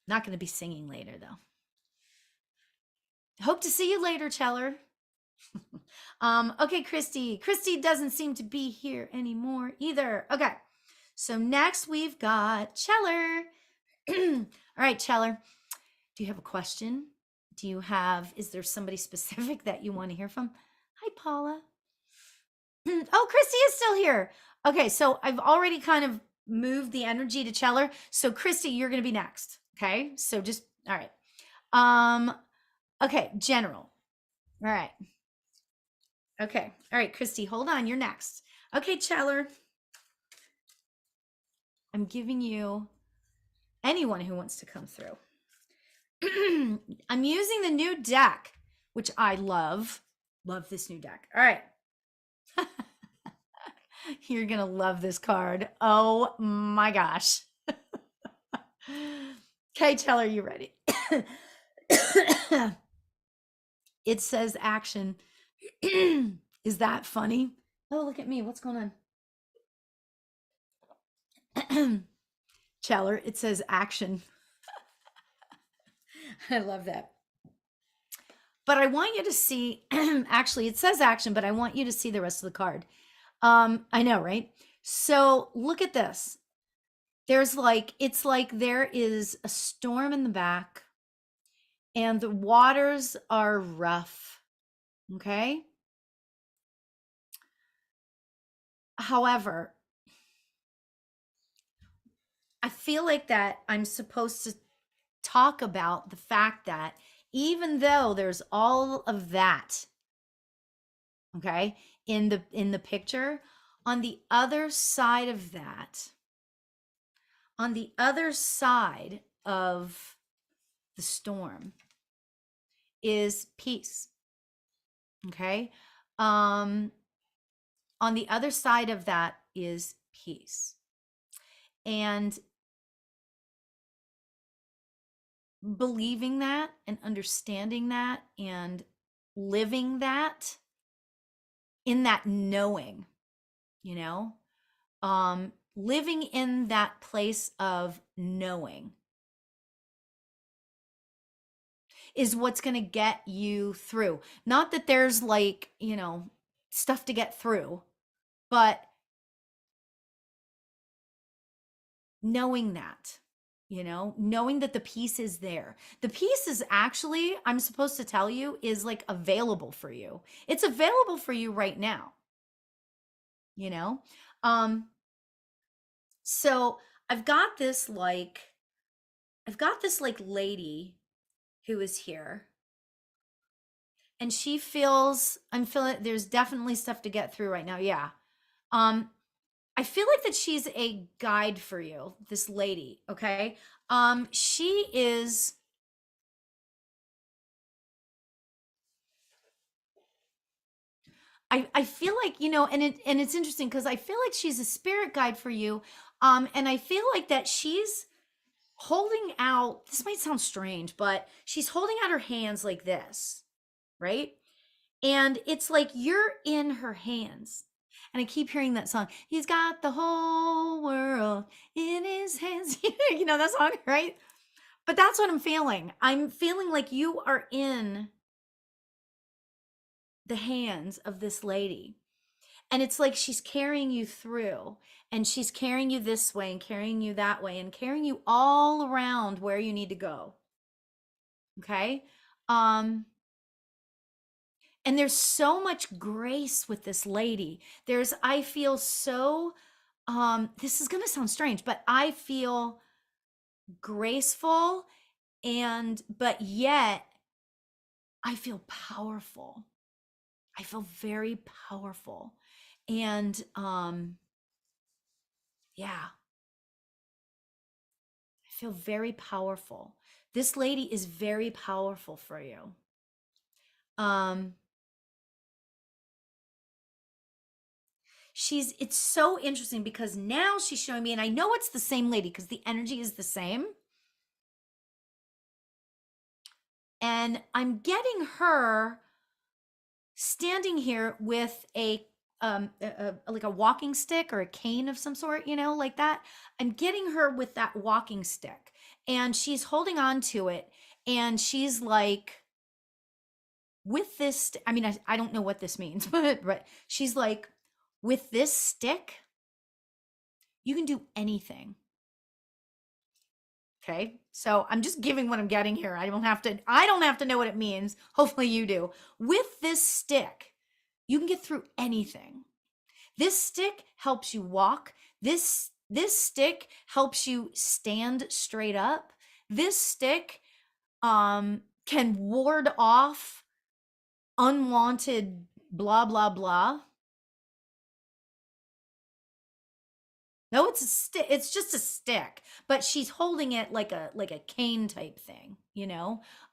Not going to be singing later, though. Hope to see you later, Cheller. Okay, Christy. Christy doesn't seem to be here anymore either. Okay, so next we've got Cheller. All right, Cheller. Do you have a question? Is there somebody specific that you want to hear from? Hi, Paula. Oh, Christy is still here. Okay, so I've already kind of moved the energy to Cheller. So Christy, you're going to be next. Okay, so just, all right. Okay, general. All right. Okay, all right, Christy, hold on. You're next. Okay, Cheller. I'm giving you anyone who wants to come through. I'm using the new deck, which I love. Love this new deck. All right. You're going to love this card. Oh my gosh. Okay, Cheller, you ready? It says action. Is that funny? Oh, look at me. What's going on? Cheller, it says action. I love that. But I want you to see, actually, it says action, but I want you to see the rest of the card. I know, right? So look at this. It's like there is a storm in the back and the waters are rough. Okay. However, I feel like that I'm supposed to talk about the fact that even though there's all of that, okay, in the picture, on the other side of that, on the other side of the storm is peace. Okay. On the other side of that is peace. And believing that and understanding that and living that in that knowing, living in that place of knowing is what's going to get you through. Not that there's stuff to get through, but knowing that, knowing that the peace is there. The peace is actually, I'm supposed to tell you, is like available for you. It's available for you right now, so I've got this lady who is here, and I'm feeling there's definitely stuff to get through right now. Yeah. I feel like that she's a guide for you, this lady, okay? She is I feel like, and it's interesting because I feel like she's a spirit guide for you. And I feel like that she's holding out, this might sound strange, but she's holding out her hands like this, right? And it's like you're in her hands. And I keep hearing that song. He's got the whole world in his hands. You know that song, right? But that's what I'm feeling. I'm feeling like you are in the hands of this lady. And it's like she's carrying you through, and she's carrying you this way and carrying you that way and carrying you all around where you need to go. Okay? Um and there's so much grace with this lady. I feel so this is going to sound strange, but I feel graceful, and but yet I feel powerful. I feel very powerful. And yeah, I feel very powerful. This lady is very powerful for you. Um it's so interesting because now she's showing me, and I know it's the same lady because the energy is the same. And I'm getting her standing here with like a walking stick or a cane of some sort, like that. I'm getting her with that walking stick, and she's holding on to it, and she's like, with this, I mean, I don't know what this means, but she's like, with this stick, you can do anything. Okay. So I'm just giving what I'm getting here. I don't have to know what it means. Hopefully you do. With this stick, you can get through anything. This stick helps you walk. This stick helps you stand straight up. This stick can ward off unwanted blah blah blah. No, it's a stick. It's just a stick, but she's holding it like a cane type thing,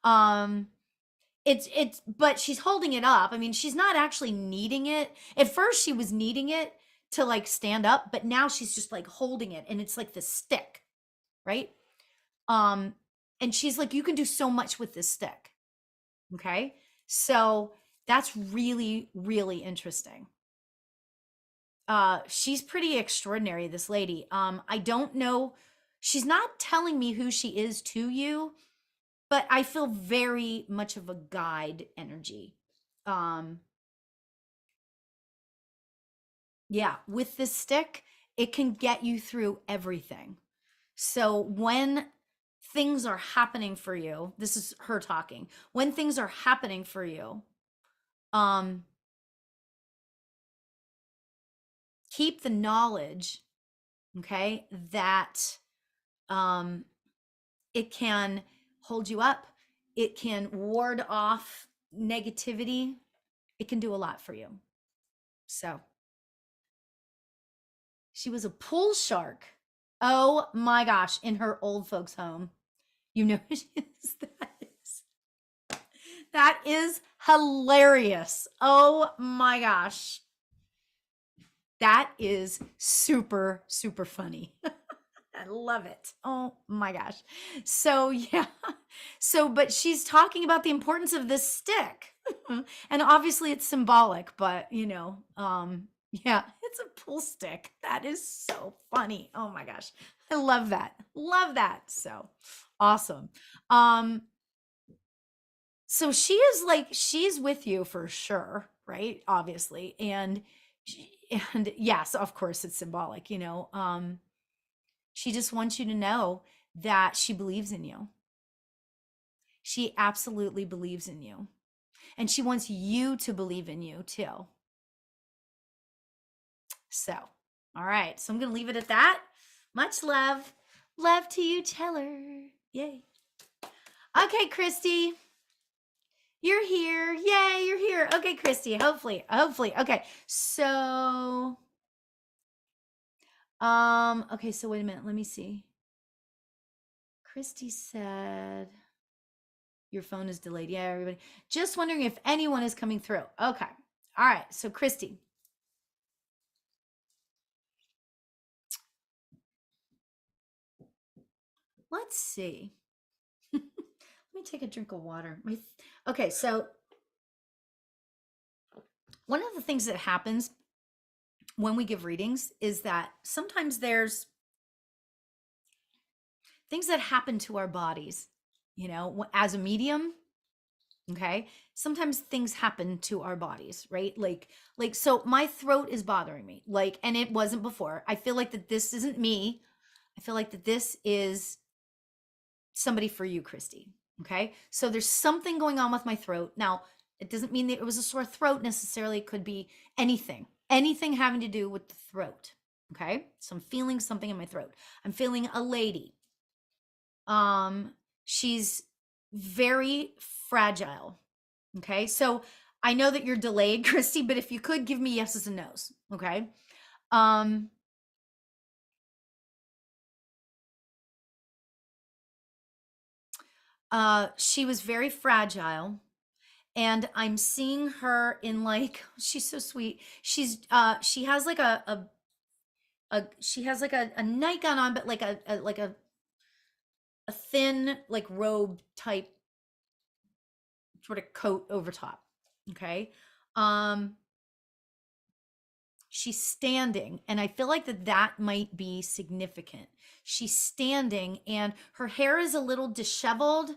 Um but she's holding it up. I mean, she's not actually needing it. At first she was needing it to like stand up, but now she's just like holding it, and it's like the stick, right? Um and she's like, you can do so much with this stick. Okay? So that's really really interesting. She's pretty extraordinary, this lady. I don't know, she's not telling me who she is to you, but I feel very much of a guide energy. um yeah, with this stick, it can get you through everything. So when things are happening for you, this is her talking, when things are happening for you, um keep the knowledge, okay, that um it can hold you up, it can ward off negativity, it can do a lot for you. So she was a pool shark. Oh my gosh, in her old folks home. You know who she is? That is hilarious. Oh my gosh. That is super, super funny. I love it. Oh my gosh. So, yeah. So, but she's talking about the importance of this stick. And obviously it's symbolic, but yeah, it's a pool stick. That is so funny. Oh my gosh. I love that. Love that. So awesome. Um, so she's with you for sure, right? Obviously. And yes, of course it's symbolic, she just wants you to know that she believes in you. She absolutely believes in you. And she wants you to believe in you too. So, all right. So I'm going to leave it at that. Much love. Love to you, Teller. Yay. Okay, Christy. You're here. Yay, you're here. Okay, Christy. Hopefully. Okay. So, okay, so wait a minute. Let me see. Christy said your phone is delayed. Yeah, everybody. Just wondering if anyone is coming through. Okay. All right. So, Christy, let's see. Let me take a drink of water. Okay. So, one of the things that happens when we give readings is that sometimes there's things that happen to our bodies, as a medium. Okay. Sometimes things happen to our bodies, right? So my throat is bothering me, and it wasn't before. I feel like that this isn't me. I feel like that this is somebody for you, Christy. Okay. So there's something going on with my throat. Now, it doesn't mean that it was a sore throat necessarily. It could be anything having to do with the throat. Okay. So I'm feeling something in my throat. I'm feeling a lady. She's very fragile. Okay. So I know that you're delayed, Christy, but if you could give me yeses and nos. Okay. Um, she was very fragile, and I'm seeing her in she's so sweet. She has like she has like a nightgown on, but like a thin like robe type sort of coat over top. Okay. Um, she's standing, and I feel like that might be significant. She's standing, and her hair is a little disheveled.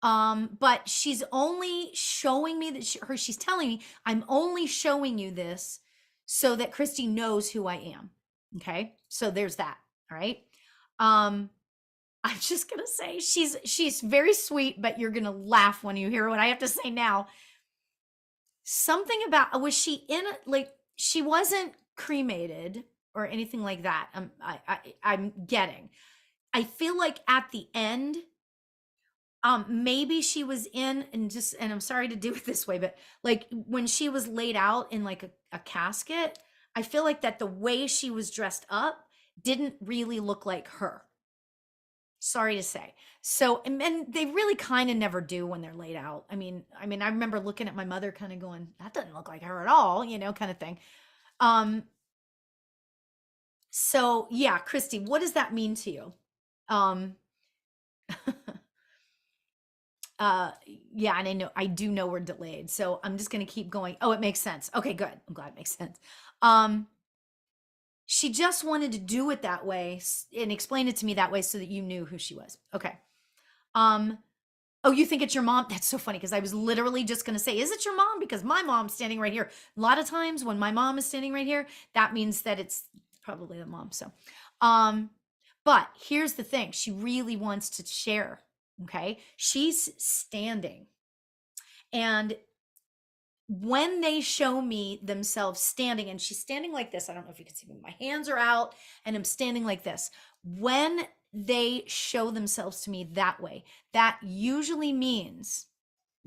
But she's only showing me that she's telling me, I'm only showing you this so that Christy knows who I am. Okay. So there's that. All right. Um, I'm just gonna say she's very sweet, but you're gonna laugh when you hear what I have to say now. Something about, was she in a, she wasn't cremated or anything like that. I'm getting. I feel like at the end, maybe she was in, and I'm sorry to do it this way, but like when she was laid out in like a casket, I feel like that the way she was dressed up didn't really look like her. Sorry to say. So, and they really kind of never do when they're laid out. I remember looking at my mother kind of going, that doesn't look like her at all, kind of thing. Um, so yeah, Christy, what does that mean to you? Um, yeah, and I do know we're delayed, so I'm just gonna keep going. Oh, it makes sense. Okay, good. I'm glad it makes sense. Um, she just wanted to do it that way and explain it to me that way so that you knew who she was. Okay. Um, oh, you think it's your mom? That's so funny because I was literally just gonna say, is it your mom? Because my mom's standing right here. A lot of times when my mom is standing right here, that means that it's probably the mom. So, um, but here's the thing: she really wants to share. Okay, she's standing. And when they show me themselves standing, and she's standing like this, I don't know if you can see me, my hands are out and I'm standing like this. When they show themselves to me that way, that usually means,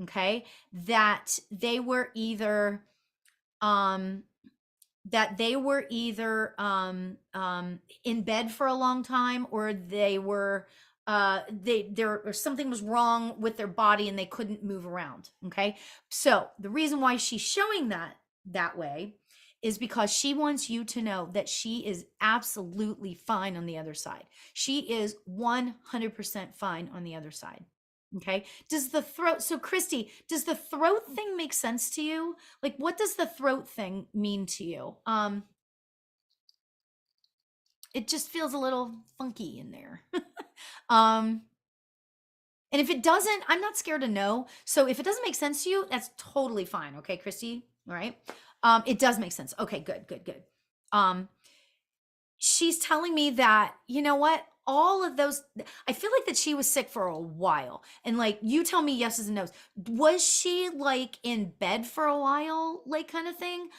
okay, that they were either, um, in bed for a long time, or they were there, or something was wrong with their body and they couldn't move around. Okay. So the reason why she's showing that way is because she wants you to know that she is absolutely fine on the other side. She is 100% fine on the other side. Okay. So Christy, does the throat thing make sense to you? Like, what does the throat thing mean to you? It just feels a little funky in there. um, and if it doesn't, I'm not scared to know. So if it doesn't make sense to you, that's totally fine. Okay, Christy. All right. It does make sense. Okay, good, good, good. Um, she's telling me that, you know what, all of those, I feel like that she was sick for a while, and like, you tell me yeses and nos. Was she like in bed for a while, like, kind of thing?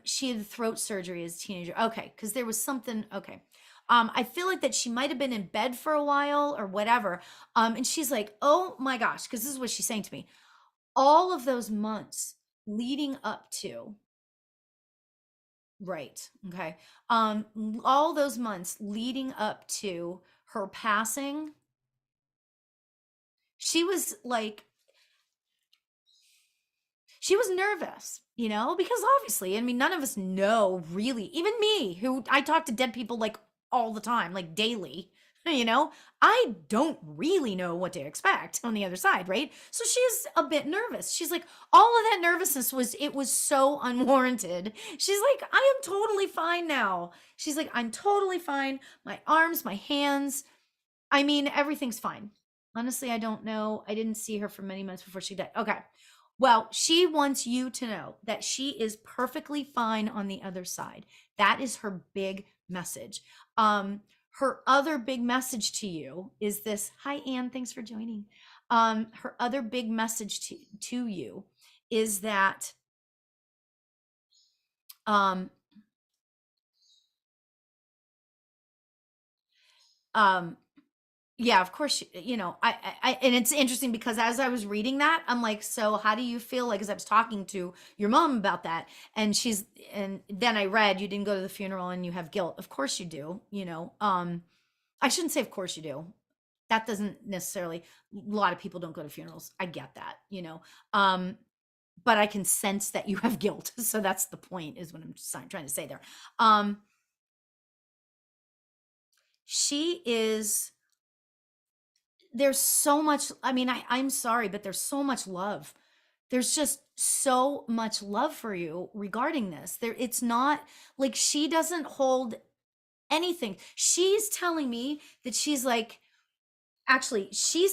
She had throat surgery as a teenager. Okay, because there was something. Okay. I feel like that she might have been in bed for a while or whatever. And she's like, oh my gosh, because this is what she's saying to me, all of those months leading up to, right. Okay. All those months leading up to her passing, she was like, she was nervous. because obviously, I mean, none of us know really, even me, who I talk to dead people like all the time, like daily, you know, I don't really know what to expect on the other side, right? So she's a bit nervous. She's like, all of that nervousness it was so unwarranted. She's like, I am totally fine now. She's like, I'm totally fine. My arms, my hands, I mean, everything's fine. Honestly, I don't know. I didn't see her for many months before she died. Okay. Well, she wants you to know that she is perfectly fine on the other side. That is her big message. Her other big message to you is this. Hi, Anne. Thanks for joining. Her other big message to you is that um, um, yeah, of course, and it's interesting because as I was reading that, I'm like, so how do you feel like, as I was talking to your mom about that, and then I read, you didn't go to the funeral and you have guilt. Of course you do, I shouldn't say, of course you do. That doesn't necessarily, a lot of people don't go to funerals. I get that, but I can sense that you have guilt. So that's the point, is what I'm trying to say there. She is, there's so much, I mean, I'm sorry, but there's so much love. There's just so much love for you regarding this. It's not like she doesn't hold anything. She's telling me that she's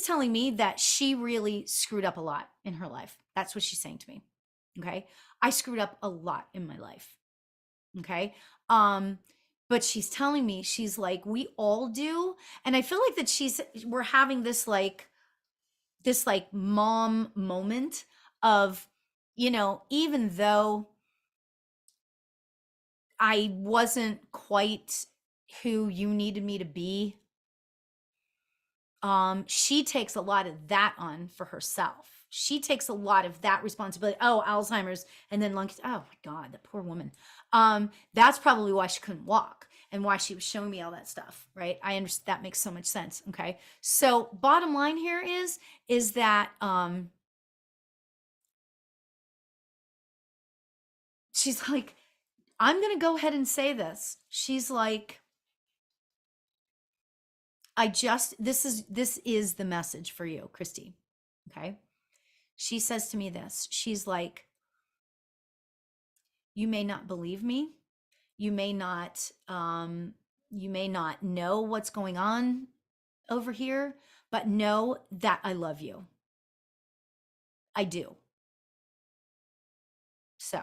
telling me that she really screwed up a lot in her life. That's what she's saying to me. Okay. I screwed up a lot in my life. Okay. But she's telling me, she's like, we all do. And I feel like that we're having this mom moment of, even though I wasn't quite who you needed me to be, she takes a lot of that on for herself. She takes a lot of that responsibility. Oh, Alzheimer's, and then lung. Oh my God, that poor woman. That's probably why she couldn't walk and why she was showing me all that stuff, right? I understand. That makes so much sense. Okay. So bottom line here is that, she's like, I'm going to go ahead and say this. She's like, this is the message for you, Christy. Okay. She says to me this. She's like, you may not believe me. You may not know what's going on over here, but know that I love you. I do. So,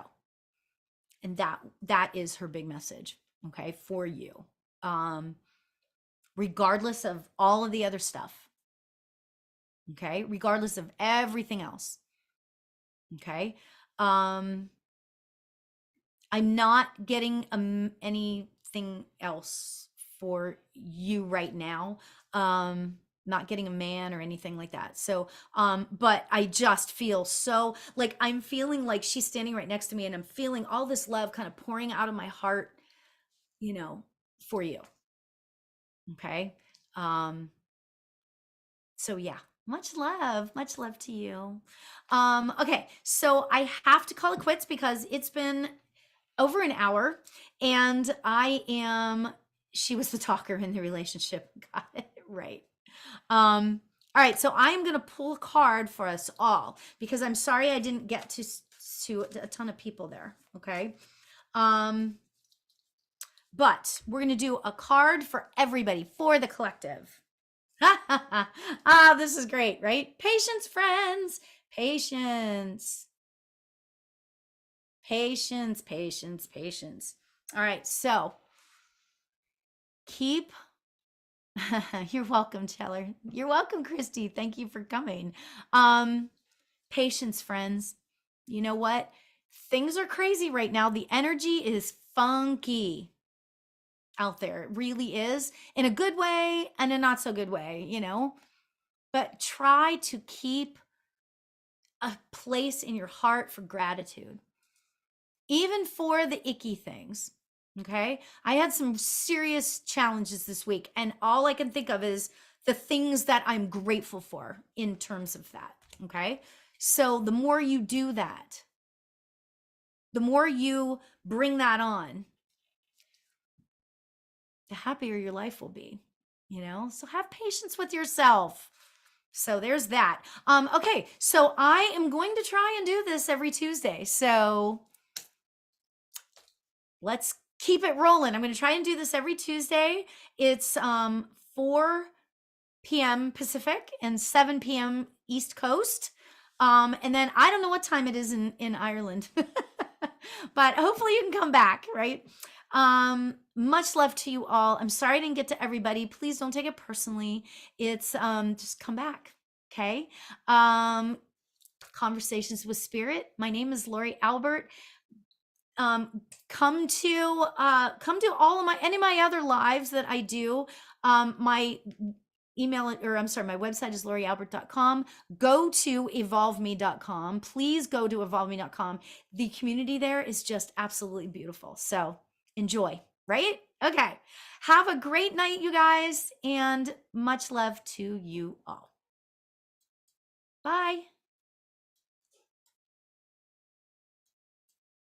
and that is her big message, okay, for you. Regardless of all of the other stuff. Okay? Regardless of everything else. Okay? I'm not getting anything else for you right now. Not getting a man or anything like that. So, but I just feel so like, I'm feeling like she's standing right next to me, and I'm feeling all this love kind of pouring out of my heart, for you. Okay. So yeah, much love to you. Okay, so I have to call it quits because it's been over an hour, and she was the talker in the relationship. Got it right. All right, so I'm gonna pull a card for us all because I'm sorry I didn't get to a ton of people there. Okay. But we're gonna do a card for everybody, for the collective. This is great, right? Patience, friends. Patience. Patience, patience, patience. All right, so keep. You're welcome, Teller. You're welcome, Christy. Thank you for coming. Patience, friends. You know what? Things are crazy right now. The energy is funky out there. It really is, in a good way and a not so good way, but try to keep a place in your heart for gratitude, even for the icky things. Okay. I had some serious challenges this week, and all I can think of is the things that I'm grateful for in terms of that. Okay. So the more you do that, The more you bring that on, the happier your life will be, you know? So have patience with yourself. So there's that. Okay, so I am going to try and do this every Tuesday. So let's keep it rolling. I'm going to try and do this every Tuesday. It's 4 p.m. Pacific and 7 p.m. East Coast. And then I don't know what time it is in Ireland, but hopefully you can come back, right? Much love to you all. I'm sorry I didn't get to everybody. Please don't take it personally. It's just come back. Okay. Conversations with Spirit. My name is Lauri Albert. Come to all of any of my other lives that I do. My email, or I'm sorry, my website is laurialbert.com. Go to evolveme.com. Please go to evolveme.com. The community there is just absolutely beautiful. So enjoy, right? Okay. Have a great night, you guys, and much love to you all. Bye.